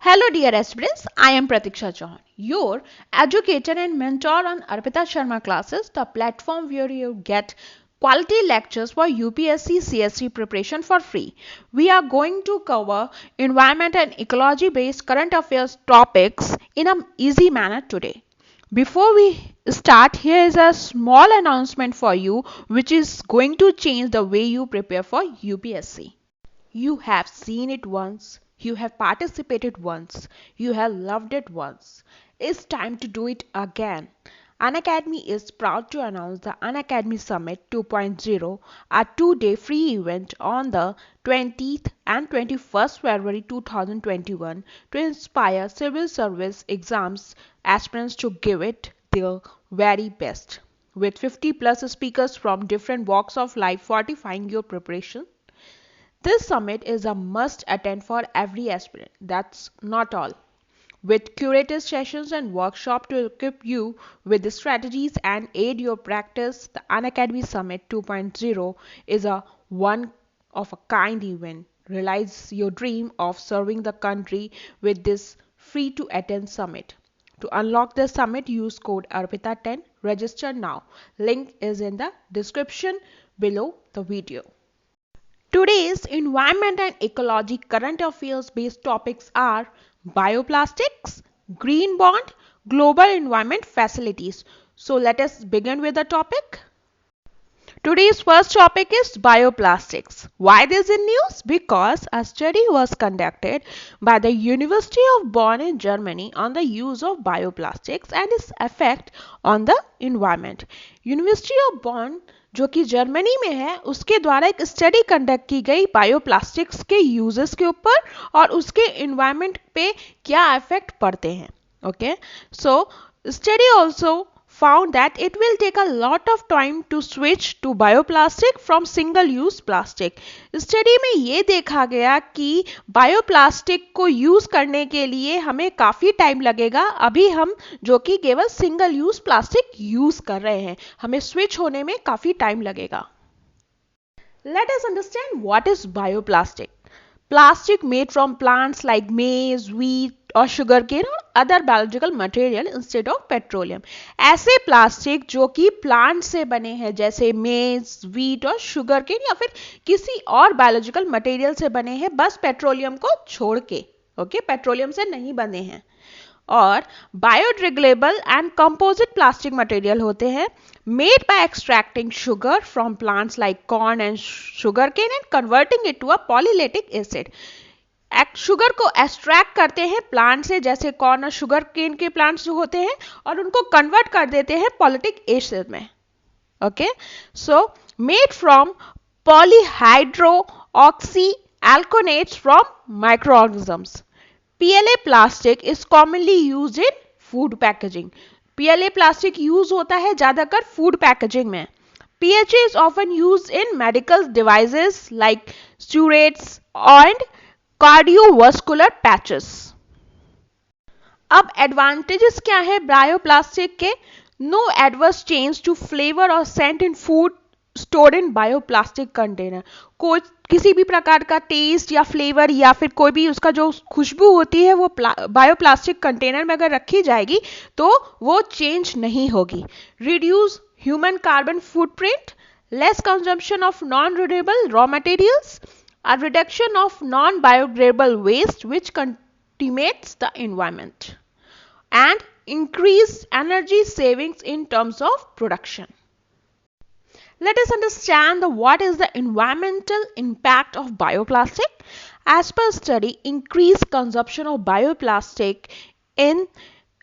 Hello, dear aspirants. I am Pratiksha Chauhan, your educator and mentor on Arpita Sharma classes, the platform where you get quality lectures for UPSC CSC preparation for free. We are going to cover environment and ecology based current affairs topics in an easy manner today. Before we start, here is a small announcement for you which is going to change the way you prepare for UPSC. You have seen it once, you have participated once, you have loved it once. It's time to do it again. Unacademy is proud to announce the Unacademy Summit 2.0, a two-day free event on the 20th and 21st February 2021 to inspire civil service exams aspirants to give it their very best. With 50 plus speakers from different walks of life fortifying your preparation, this summit is a must attend for every aspirant. That's not all. With curated sessions and workshops to equip you with the strategies and aid your practice, the Unacademy Summit 2.0 is a one of a kind event. Realize your dream of serving the country with this free to attend summit. To unlock the summit, use code ARPITA10. Register now. Link is in the description below the video. Today's environment and ecology current affairs based topics are bioplastics, green bond, global environment facilities. So let us begin with the topic. Today's first topic is bioplastics. Why this in news? Because a study was conducted by the University of Bonn in Germany on the use of bioplastics and its effect on the environment. University of Bonn जो कि Germany में है उसके द्वारा एक study conduct की गई bioplastics के यूजेस के ऊपर और उसके इन्वायरमेंट पे क्या इफेक्ट पड़ते हैं. Okay, so study also found that it will take a lot of time to switch to bioplastic from single use plastic. Study में ये देखा गया कि बायोप्लास्टिक को यूज करने के लिए हमें काफी टाइम लगेगा. अभी हम जो कि केवल सिंगल यूज प्लास्टिक यूज कर रहे हैं, हमें स्विच होने में काफी टाइम लगेगा. Let us understand what is bioplastic. Plastic made from plants like maize, wheat or sugarcane or other biological material instead of petroleum. ऐसे प्लास्टिक जो कि प्लांट से बने हैं जैसे मेज, वीट और शुगरकेन या फिर किसी और बायोलॉजिकल मटेरियल से बने हैं बस पेट्रोलियम को छोड़ के. ओके, पेट्रोलियम से नहीं बने हैं. और biodegradable and composite plastic material होते हैं made by extracting sugar from plants like corn and sugarcane and converting it to a polylactic acid. Sugar को एक्सट्रैक्ट करते हैं प्लांट से जैसे कॉर्न और शुगर केन के प्लांट्स जो होते हैं और उनको कन्वर्ट कर देते हैं पॉलिटिक एसिड में. Okay, so made from polyhydroxyalkanoates from microorganisms. PLA plastic is commonly used in food packaging. PLA plastic use होता है ज्यादातर फूड पैकेजिंग में. PHA is often used in medical devices like surettes and cardiovascular patches. अब advantages क्या है bioplastic के? No adverse change to flavour और scent in food stored in bioplastic container. कोई किसी भी प्रकार का टेस्ट या फ्लेवर या फिर कोई भी उसका जो खुशबू होती है वो बायोप्लास्टिक कंटेनर में अगर रखी जाएगी तो वो चेंज नहीं होगी. Reduce human carbon footprint, less consumption of non renewable raw materials, a reduction of non-biodegradable waste which contaminates the environment, and increased energy savings in terms of production. Let us understand what is the environmental impact of bioplastic. As per study, increased consumption of bioplastic in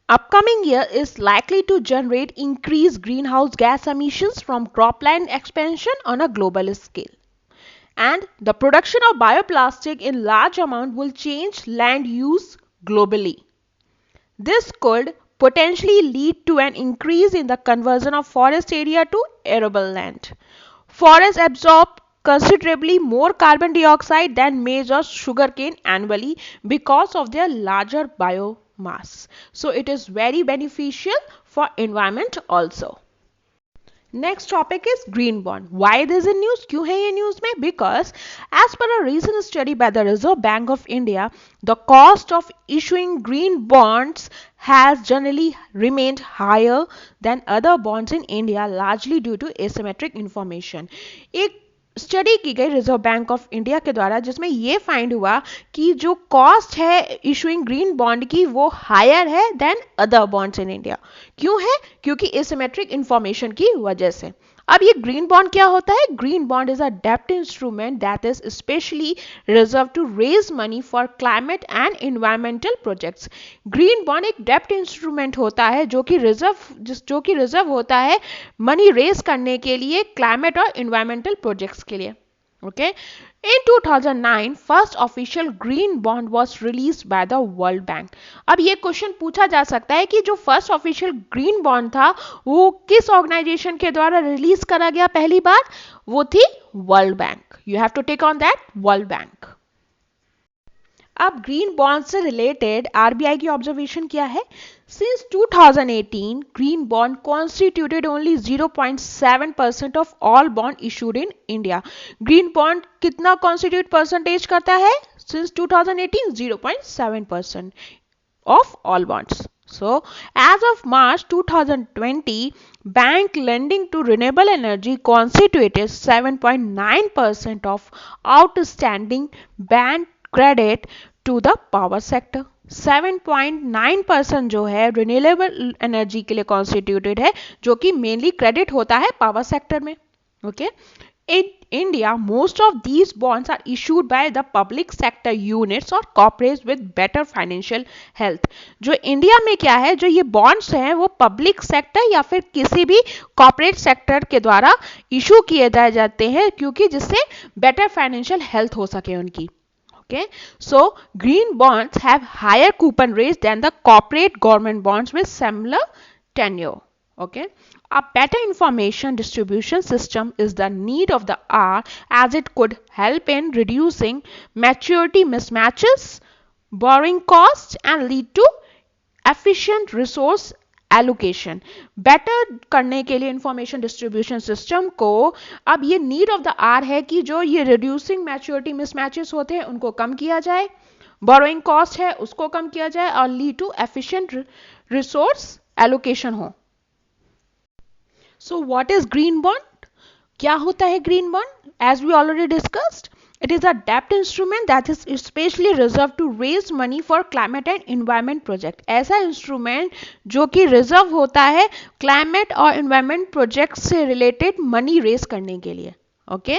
upcoming year is likely to generate increased greenhouse gas emissions from cropland expansion on a global scale. And the production of bioplastic in large amount will change land use globally. This could potentially lead to an increase in the conversion of forest area to arable land. Forests absorb considerably more carbon dioxide than maize or sugarcane annually because of their larger biomass. So it is very beneficial for environment also. Next topic is green bond. Why this in news? क्यों है ये news में? Because as per a recent study by the reserve bank of India, the cost of issuing green bonds has generally remained higher than other bonds in India, largely due to asymmetric information. एक study की गई reserve bank of India के द्वारा जिसमें ये find हुआ कि जो कॉस्ट है इशूइंग ग्रीन बॉन्ड की वो हायर है than other bonds in India. क्यों है? क्योंकि एसिमेट्रिक इंफॉर्मेशन की वजह से. अब ये ग्रीन बॉन्ड क्या होता है? ग्रीन बॉन्ड इज अ डेब्ट instrument that is specially reserve to raise money for climate and environmental projects. Green bond एक डेब्ट इंस्ट्रूमेंट होता है जो कि रिजर्व होता है मनी रेज करने के लिए क्लाइमेट और एनवायरमेंटल प्रोजेक्ट्स के लिए. Okay. In 2009, first official green bond was released by the World Bank. अब ये क्वेश्चन पूछा जा सकता है कि जो फर्स्ट ऑफिशियल ग्रीन बॉन्ड था वो किस ऑर्गेनाइजेशन के द्वारा रिलीज करा गया पहली बार? वो थी world bank. You have to take on that, world bank. अब ग्रीन बॉन्ड से रिलेटेड आरबीआई की ऑब्जर्वेशन क्या है? Since 2018, green bond constituted only 0.7% of all bond issued in India. Green bond कितना कॉन्स्टिट्यूट परसेंटेज करता है? Since 2018, 0.7% of all bonds. So, as of March 2020, bank lending to renewable energy constituted 7.9% of outstanding bank credit to the power sector. 7.9% जो है renewable energy के लिए constituted है जो कि मेनली क्रेडिट होता है पावर सेक्टर में. Okay. In India, most of these bonds are issued by the public sector units or corporates with better financial health. जो इंडिया में क्या है, जो ये बॉन्ड्स हैं वो पब्लिक सेक्टर या फिर किसी भी कॉर्पोरेट सेक्टर के द्वारा इशू किए जाते हैं क्योंकि जिससे बेटर फाइनेंशियल हेल्थ हो सके उनकी. Okay, so green bonds have higher coupon rates than the corporate government bonds with similar tenure. Okay, a better information distribution system is the need of the hour as it could help in reducing maturity mismatches, borrowing costs, and lead to efficient resource allocation. Better करने के लिए information distribution system को अब ये need of the are है कि जो ये रिड्यूसिंग मैच्योरिटी मिसमैचेस होते हैं उनको कम किया जाए, बोरोइंग कॉस्ट है उसको कम किया जाए और lead to efficient resource allocation हो. So what is green bond? क्या होता है green bond? As we already discussed, it is a debt instrument that is especially reserved to raise money for climate and environment project. ऐसा instrument जो कि reserve होता है climate और environment project से रिलेटेड मनी रेज करने के लिए. ओके.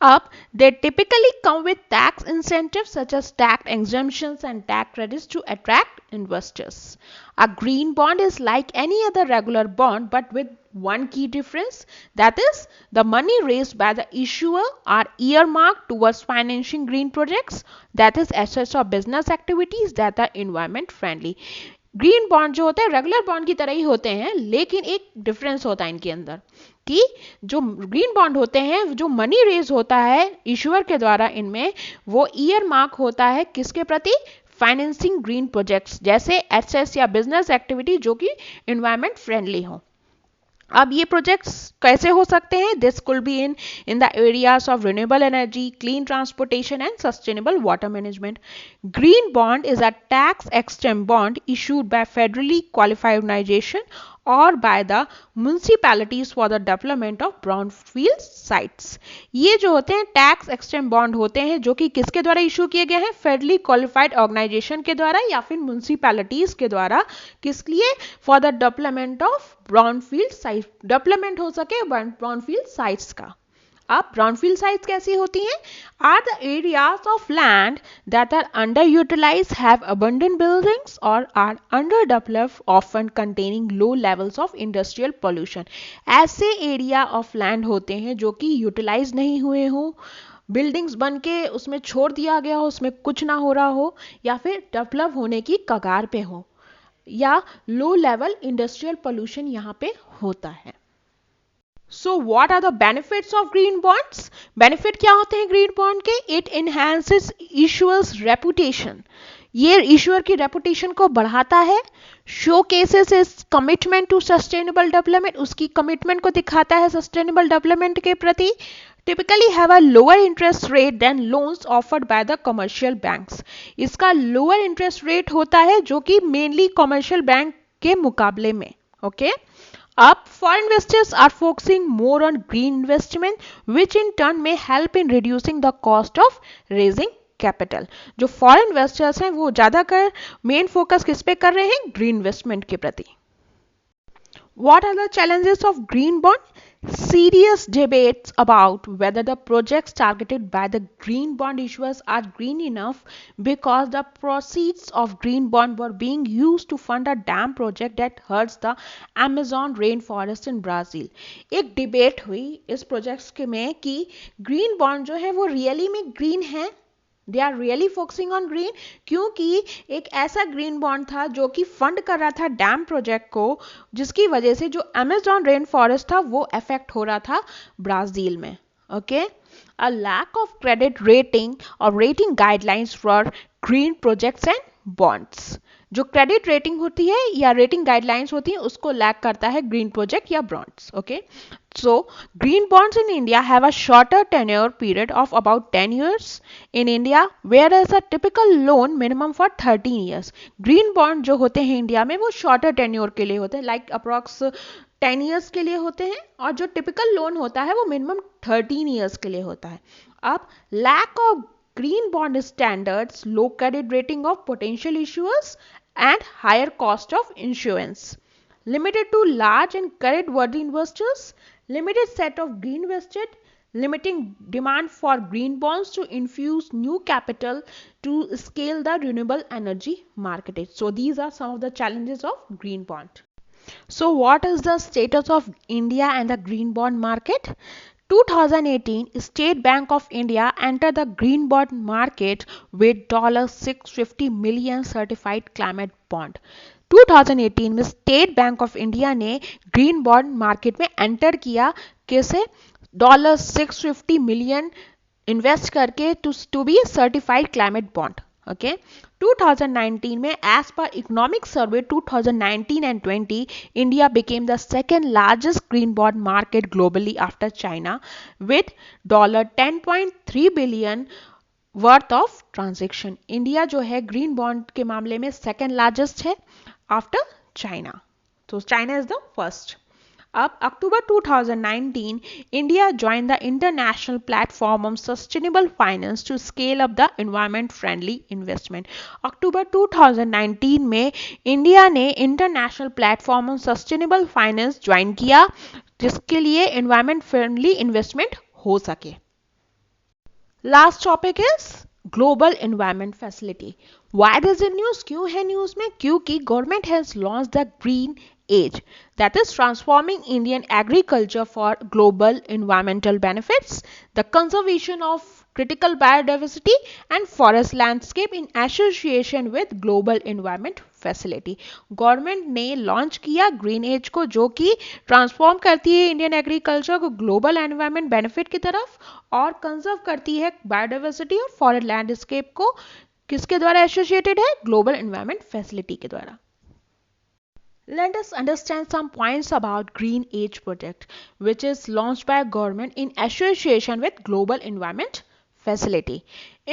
अब they typically come with tax incentives such as tax exemptions and tax credits to attract investors. A green bond is like any other regular bond but with one key difference, that is the money raised by the issuer are earmarked towards financing green projects, that is assets or business activities that are environment friendly. Green bond जो होते हैं regular bond की तरह ही होते हैं लेकिन एक difference होता है इनके अंदर कि जो ग्रीन बॉन्ड होते हैं जो मनी रेज होता है इशूअर के द्वारा इनमें वो ईयर मार्क होता है किसके प्रति? फाइनेंसिंग ग्रीन प्रोजेक्ट्स जैसे एसेट्स या बिजनेस एक्टिविटी जो कि एनवायरमेंट फ्रेंडली हो. अब ये प्रोजेक्ट्स कैसे हो सकते हैं? This could be in the areas of renewable energy, clean transportation and sustainable water management. Green bond is a tax एक्सटेम bond issued by federally qualified organization or by the municipalities for the development of brownfield sites. ये जो होते हैं tax एक्सटेम bond होते हैं जो कि किसके द्वारा इशू किए गए हैं? फेडरली क्वालिफाइड ऑर्गेनाइजेशन के द्वारा या फिर म्युनिसिपैलिटीज के द्वारा. किस लिए? For the development of brownfield site, development हो सके ब्राउनफील्ड साइट्स का. अब ब्राउनफील्ड साइट्स कैसी होती हैं? Are the areas of land that are under utilize, have abundant buildings और are under developed, often containing low levels of industrial pollution. ऐसे area of land होते हैं जो कि यूटिलाइज नहीं हुए हो, बिल्डिंग्स बन के उसमें छोड़ दिया गया हो, उसमें कुछ ना हो रहा हो या फिर डेवलप होने की कगार पे हो या लो लेवल इंडस्ट्रियल पोल्यूशन यहाँ पे होता है. So what are the benefits of green bonds? Benefit क्या होते हैं ग्रीन बॉन्ड के? It enhances issuer's reputation. ये इश्यूअर की रेपुटेशन को बढ़ाता है, showcases its commitment to sustainable development, उसकी कमिटमेंट को दिखाता है सस्टेनेबल डेवलपमेंट के प्रति, typically have a lower interest rate than loans offered by the commercial banks. इसका lower interest rate होता है जो कि mainly commercial bank के मुकाबले में. Okay? Up, foreign investors are focusing more on green investment, which in turn may help in reducing the cost of raising capital. जो foreign investors हैं वो ज़्यादातर मेन फोकस किस पे कर रहे हैं? ग्रीन इन्वेस्टमेंट के प्रति. What are the challenges of green bond? Serious debates about whether the projects targeted by the green bond issuers are green enough because the proceeds of green bond were being used to fund a dam project that hurts the Amazon rainforest in Brazil. एक debate हुई इस projects के में कि green bond जो है वो really में ग्रीन है, they are really focusing on green, क्योंकि एक ऐसा ग्रीन बॉन्ड था जो कि फंड कर रहा था डैम प्रोजेक्ट को, जिसकी वजह से जो अमेजॉन रेन फॉरेस्ट था वो अफेक्ट हो रहा था ब्राजील में. Okay, a lack of credit rating और rating guidelines for green projects and bonds. जो क्रेडिट रेटिंग होती है या रेटिंग गाइडलाइंस होती है उसको लैक करता है ग्रीन प्रोजेक्ट या bonds. Okay, so green bonds in India have a shorter tenure period of about 10 years in India, whereas a typical loan minimum for 13 years. green bond जो होते हैं India में वो shorter tenure के लिए होते हैं, like approx 10 years के लिए होते हैं, और जो typical loan होता है वो minimum 13 years के लिए होता है. अब lack of green bond standards, low credit rating of potential issuers and higher cost of insurance, limited to large and credit-worthy investors, limited set of green vested, limiting demand for green bonds to infuse new capital to scale the renewable energy market. So these are some of the challenges of green bond. So what is the status of India and the green bond market? 2018, State Bank of India entered the green bond market with $650 million certified climate bond. 2018 में state bank of India ने green bond market में enter किया, कैसे? $650 million invest करके to be certified climate bond. Okay, 2019 में as per economic survey 2019 and 20, India became the second largest green bond market globally after China with $10.3 billion worth of transaction. India जो है green bond के मामले में second largest है after China, तो China is the first. अब October 2019 India join the international platform on sustainable finance to scale up the environment friendly investment. अक्टूबर 2019 में इंडिया ने international platform on sustainable finance join किया जिसके लिए environment friendly investment हो सके. Last topic is global environment facility. Why this in news? क्यों है न्यूज में? क्योंकि government has launch the green age that is transforming Indian agriculture for global environmental benefits, the conservation of critical biodiversity and forest landscape in association with global environment facility. Government ने launch किया green as को जो कि transform करती है Indian agriculture को global environment benefit की तरफ और कंजर्व करती है बायोडाइवर्सिटी और फॉरेस्ट लैंडस्केप को. किसके द्वारा एसोसिएटेड है? ग्लोबल एनवायरमेंट फैसिलिटी के द्वारा. Let us understand some points about Green Age project, which is launched by government in association with Global Environment Facility,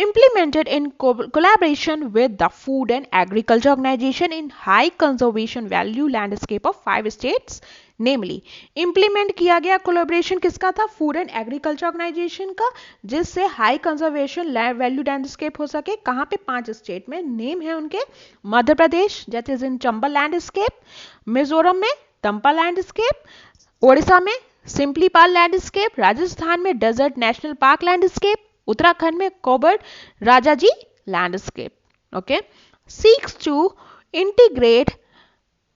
implemented in collaboration with the Food and Agriculture Organization in high conservation value landscape of 5 states. Namely implement किया गया collaboration किसका था? Food and agriculture organisation का, जिससे high conservation value landscape हो सके. कहाँ पे? 5 स्टेट में. नेम है उनके Madhya Pradesh that is in Chambal landscape, Mizoram में तंपा लैंडस्केप, ओडिशा में सिंपलीपाल लैंडस्केप, राजस्थान में desert national park landscape, Uttarakhand में Corbett Rajaji landscape. Okay, seeks to integrate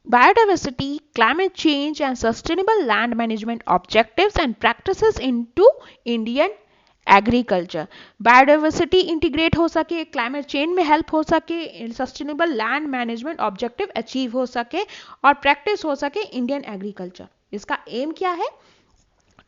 biodiversity, climate change and sustainable land management objectives and practices into Indian agriculture. Biodiversity integrate हो सके, climate change में help हो सके, sustainable land management objective achieve हो सके और practice हो सके इंडियन एग्रीकल्चर. इसका एम क्या है?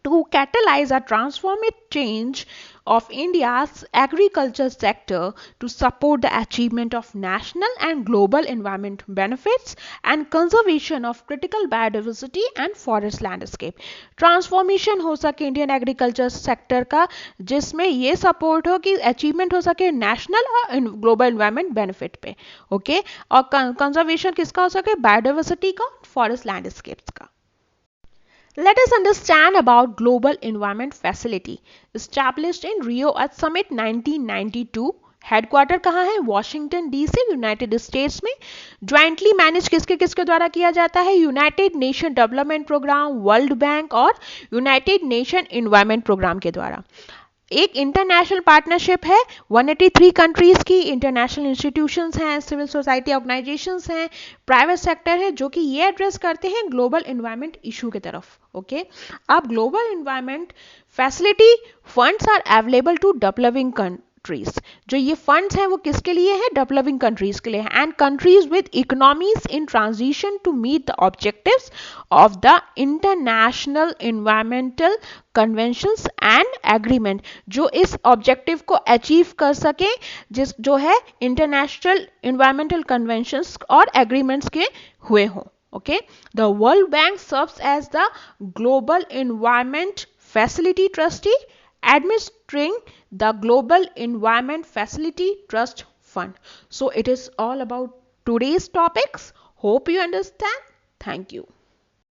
To catalyze a transformative change of India's agriculture sector to support the achievement of national and global environment benefits and conservation of critical biodiversity and forest landscape. Transformation हो सके Indian agriculture sector का जिसमें ये support हो कि achievement हो सके national और ग्लोबल एनवायरमेंट बेनिफिट पे, ओके और कंजर्वेशन किसका हो सके, बायोडाइवर्सिटी का, फॉरेस्ट लैंडस्केप्स का. Let us understand about Global Environment Facility established in Rio at Summit 1992. Headquarter कहाँ है, वॉशिंगटन डीसी, यूनाइटेड स्टेट्स में. ज्वाइंटली मैनेज किसके किसके द्वारा किया जाता है, United Nation Development Programme, World Bank और यूनाइटेड नेशन एनवायरनमेंट प्रोग्राम के द्वारा. एक इंटरनेशनल पार्टनरशिप है 183 कंट्रीज की, इंटरनेशनल इंस्टीट्यूशंस हैं, सिविल सोसाइटी ऑर्गेनाइजेशंस हैं, प्राइवेट सेक्टर है जो कि ये एड्रेस करते हैं ग्लोबल एनवायरनमेंट इशू की तरफ. ओके अब Global Environment Facility funds are available to developing countries. जो ये फंड्स हैं वो किसके लिए हैं, डेवलपिंग कंट्रीज के लिए हैं, and countries with economies in transition to meet the objectives of the international environmental conventions and agreement, जो इस ऑब्जेक्टिव को अचीव कर सके जिस जो है इंटरनेशनल एनवायरमेंटल कन्वेंशंस और एग्रीमेंट्स के हुए हों. Okay, the World Bank serves as the Global Environment Facility Trustee, administering the Global Environment Facility Trust Fund. So it is all about today's topics. Hope you understand. Thank you.